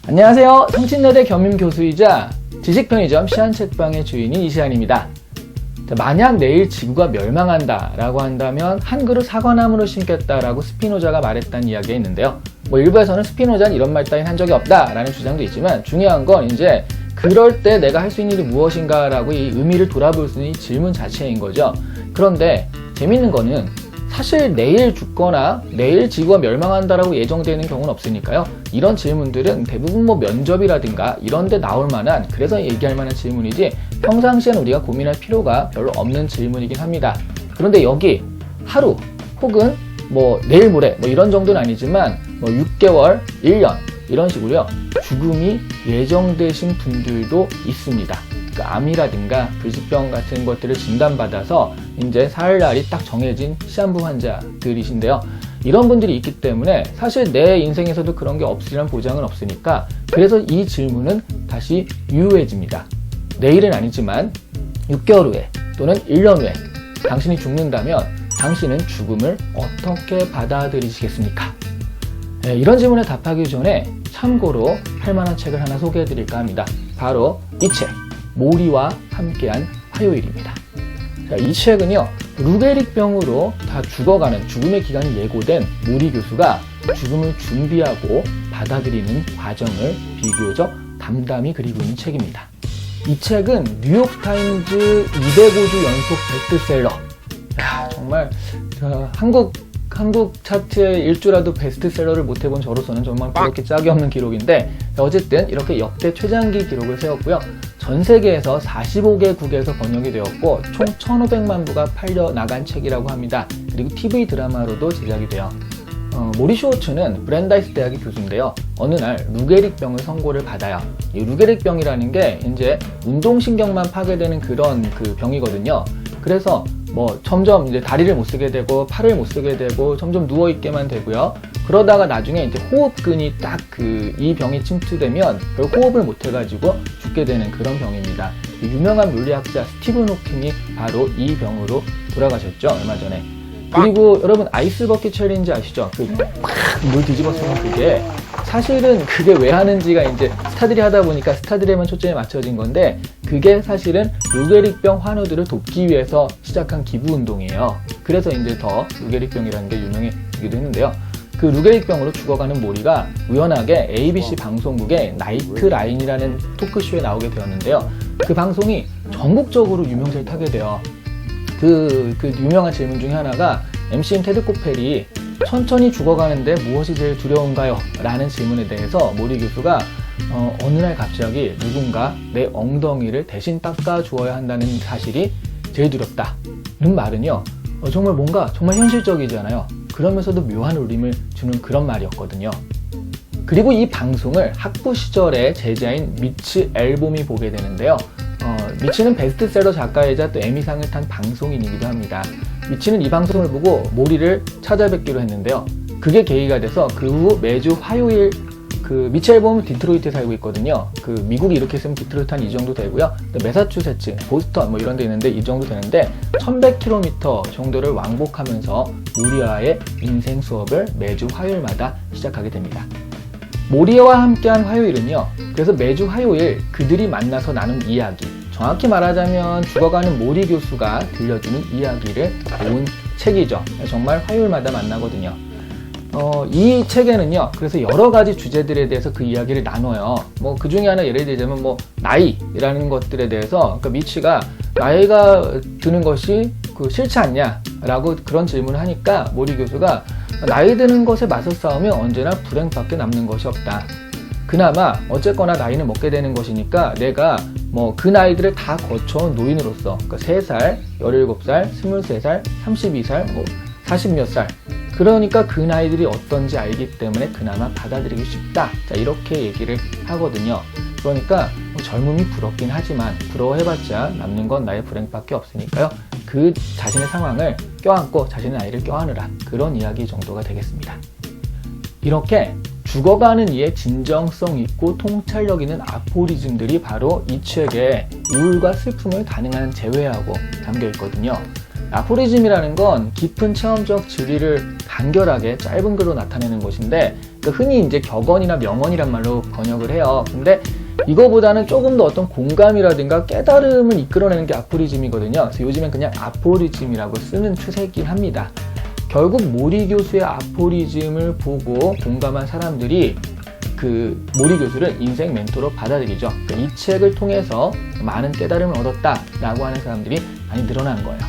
안녕하세요. 성신여대 겸임교수이자 지식편의점 시안책방의 주인인 이시안입니다. 만약 내일 지구가 멸망한다 라고 한다면 한 그루 사과나무를 심겠다 라고 스피노자가 말했다는 이야기가 있는데요. 일부에서는 스피노자는 이런 말 따윈 한 적이 없다 라는 주장도 있지만, 중요한 건 이제 그럴 때 내가 할 수 있는 일이 무엇인가 라고 이 의미를 돌아볼 수 있는 이 질문 자체인 거죠. 그런데 재밌는 거는 사실 내일 죽거나 내일 지구가 멸망한다라고 예정되는 경우는 없으니까요. 이런 질문들은 대부분 면접이라든가 이런 데 나올 만한, 그래서 얘기할 만한 질문이지 평상시에는 우리가 고민할 필요가 별로 없는 질문이긴 합니다. 그런데 여기 하루 혹은 내일 모레 이런 정도는 아니지만 6개월, 1년 이런 식으로요. 죽음이 예정되신 분들도 있습니다. 암이라든가 불치병 같은 것들을 진단받아서 이제 살 날이 딱 정해진 시한부 환자들이신데요. 이런 분들이 있기 때문에 사실 내 인생에서도 그런 게 없으리란 보장은 없으니까, 그래서 이 질문은 다시 유효해집니다. 내일은 아니지만 6개월 후에 또는 1년 후에 당신이 죽는다면 당신은 죽음을 어떻게 받아들이시겠습니까? 이런 질문에 답하기 전에 참고로 할 만한 책을 하나 소개해 드릴까 합니다. 바로 이 책, 모리와 함께한 화요일입니다. 이 책은요, 루게릭병으로 다 죽어가는 죽음의 기간이 예고된 모리 교수가 죽음을 준비하고 받아들이는 과정을 비교적 담담히 그리고 있는 책입니다. 이 책은 뉴욕타임즈 205주 연속 베스트셀러. 정말 한국 차트에 일주라도 베스트셀러를 못 해본 저로서는 정말 그렇게 짝이 없는 기록인데, 어쨌든 이렇게 역대 최장기 기록을 세웠고요. 전 세계에서 45개국에서 번역이 되었고 총 1,500만 부가 팔려 나간 책이라고 합니다. 그리고 TV 드라마로도 제작이 돼요. 모리 슈워츠는 브랜다이스 대학의 교수인데요. 어느 날 루게릭병을 선고를 받아요. 이 루게릭병이라는 게 이제 운동신경만 파괴되는 그런 병이거든요. 그래서 점점 이제 다리를 못 쓰게 되고 팔을 못 쓰게 되고 점점 누워 있게만 되고요. 그러다가 나중에 이제 호흡근이 딱 이 병이 침투되면 호흡을 못 해가지고 죽게 되는 그런 병입니다. 유명한 물리학자 스티븐 호킹이 바로 이 병으로 돌아가셨죠, 얼마 전에. 그리고 여러분 아이스버킷 챌린지 아시죠? 물 뒤집어쓰는 그게 사실은 그게 왜 하는지가 이제 스타들이 하다 보니까 스타들에만 초점이 맞춰진 건데, 그게 사실은 루게릭병 환우들을 돕기 위해서 시작한 기부운동이에요. 그래서 이제 더 루게릭병이라는 게 유명해지기도 했는데요. 그 루게릭병으로 죽어가는 모리가 우연하게 ABC 방송국의 나이트라인이라는 토크쇼에 나오게 되었는데요. 그 방송이 전국적으로 유명세를 타게 돼요. 그 유명한 질문 중에 하나가 MC인 테드 코펠이 천천히 죽어가는데 무엇이 제일 두려운가요? 라는 질문에 대해서 모리 교수가 어느 날 갑자기 누군가 내 엉덩이를 대신 닦아주어야 한다는 사실이 제일 두렵다는 말은요, 정말 뭔가 정말 현실적이잖아요. 그러면서도 묘한 울림을 주는 그런 말이었거든요. 그리고 이 방송을 학부 시절에 제자인 미츠 앨범이 보게 되는데요. 미츠는 베스트셀러 작가이자 또 에미상을 탄 방송인이기도 합니다. 미츠는 이 방송을 보고 모리를 찾아뵙기로 했는데요. 그게 계기가 돼서 그 후 매주 화요일, 미츠 앨범은 디트로이트에 살고 있거든요. 미국이 이렇게 있으면 디트로이트 한 이 정도 되고요. 또 매사추세츠, 보스턴 이런 데 있는데 이 정도 되는데 1100km 정도를 왕복하면서 모리와의 인생 수업을 매주 화요일마다 시작하게 됩니다. 모리와 함께한 화요일은요, 그래서 매주 화요일 그들이 만나서 나눈 이야기, 정확히 말하자면 죽어가는 모리 교수가 들려주는 이야기를 모은 책이죠. 정말 화요일마다 만나거든요. 이 책에는요, 그래서 여러 가지 주제들에 대해서 그 이야기를 나눠요. 그 중에 하나 예를 들자면 나이라는 것들에 대해서, 미치가 나이가 드는 것이 싫지 않냐 라고 그런 질문을 하니까 모리 교수가 나이 드는 것에 맞서 싸우면 언제나 불행밖에 남는 것이 없다. 그나마 어쨌거나 나이는 먹게 되는 것이니까 내가 그 나이들을 다 거쳐온 노인으로서, 3살, 17살, 23살, 32살, 40몇 살, 그러니까 그 나이들이 어떤지 알기 때문에 그나마 받아들이기 쉽다. 자, 이렇게 얘기를 하거든요. 그러니까 젊음이 부럽긴 하지만 부러워해봤자 남는 건 나의 불행밖에 없으니까요. 그 자신의 상황을 껴안고 자신의 나이를 껴안으라, 그런 이야기 정도가 되겠습니다. 이렇게 죽어가는 이의 진정성 있고 통찰력 있는 아포리즘들이 바로 이 책에 우울과 슬픔을 가능한 제외하고 담겨 있거든요. 아포리즘이라는 건 깊은 체험적 진리를 간결하게 짧은 글로 나타내는 것인데, 그러니까 흔히 이제 격언이나 명언이란 말로 번역을 해요. 근데 이거보다는 조금 더 어떤 공감이라든가 깨달음을 이끌어내는 게 아포리즘이거든요. 그래서 요즘엔 그냥 아포리즘이라고 쓰는 추세이긴 합니다. 결국 모리 교수의 아포리즘을 보고 공감한 사람들이 그 모리 교수를 인생 멘토로 받아들이죠. 그러니까 이 책을 통해서 많은 깨달음을 얻었다라고 하는 사람들이 많이 늘어난 거예요.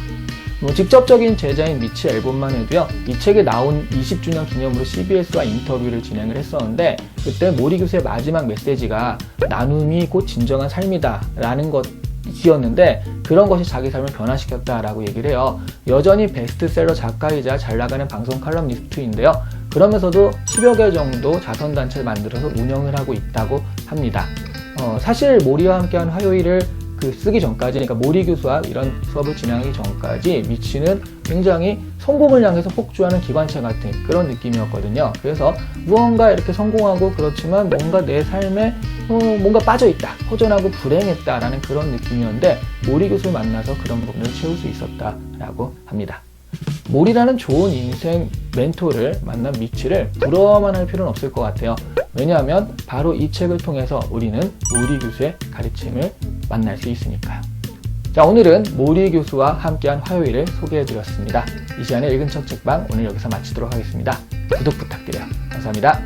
뭐 직접적인 제자인 미치 앨범만 해도요, 이 책이 나온 20주년 기념으로 CBS와 인터뷰를 진행을 했었는데, 그때 모리 교수의 마지막 메시지가 나눔이 곧 진정한 삶이다 라는 것이었는데, 그런 것이 자기 삶을 변화시켰다라고 얘기를 해요. 여전히 베스트셀러 작가이자 잘 나가는 방송 칼럼니스트인데요, 그러면서도 10여 개 정도 자선단체를 만들어서 운영을 하고 있다고 합니다. 사실 모리와 함께한 화요일을 쓰기 전까지, 그러니까 모리 교수와 이런 수업을 진행하기 전까지 미치는 굉장히 성공을 향해서 폭주하는 기관차 같은 그런 느낌이었거든요. 그래서 무언가 이렇게 성공하고 그렇지만 뭔가 내 삶에 뭔가 빠져있다, 허전하고 불행했다라는 그런 느낌이었는데, 모리 교수를 만나서 그런 부분을 채울 수 있었다라고 합니다. 모리라는 좋은 인생 멘토를 만난 미치를 부러워만 할 필요는 없을 것 같아요. 왜냐하면 바로 이 책을 통해서 우리는 모리 교수의 가르침을 만날 수 있으니까요. 자, 오늘은 모리 교수와 함께한 화요일을 소개해드렸습니다. 이시안의 읽은 척 책방, 오늘 여기서 마치도록 하겠습니다. 구독 부탁드려요. 감사합니다.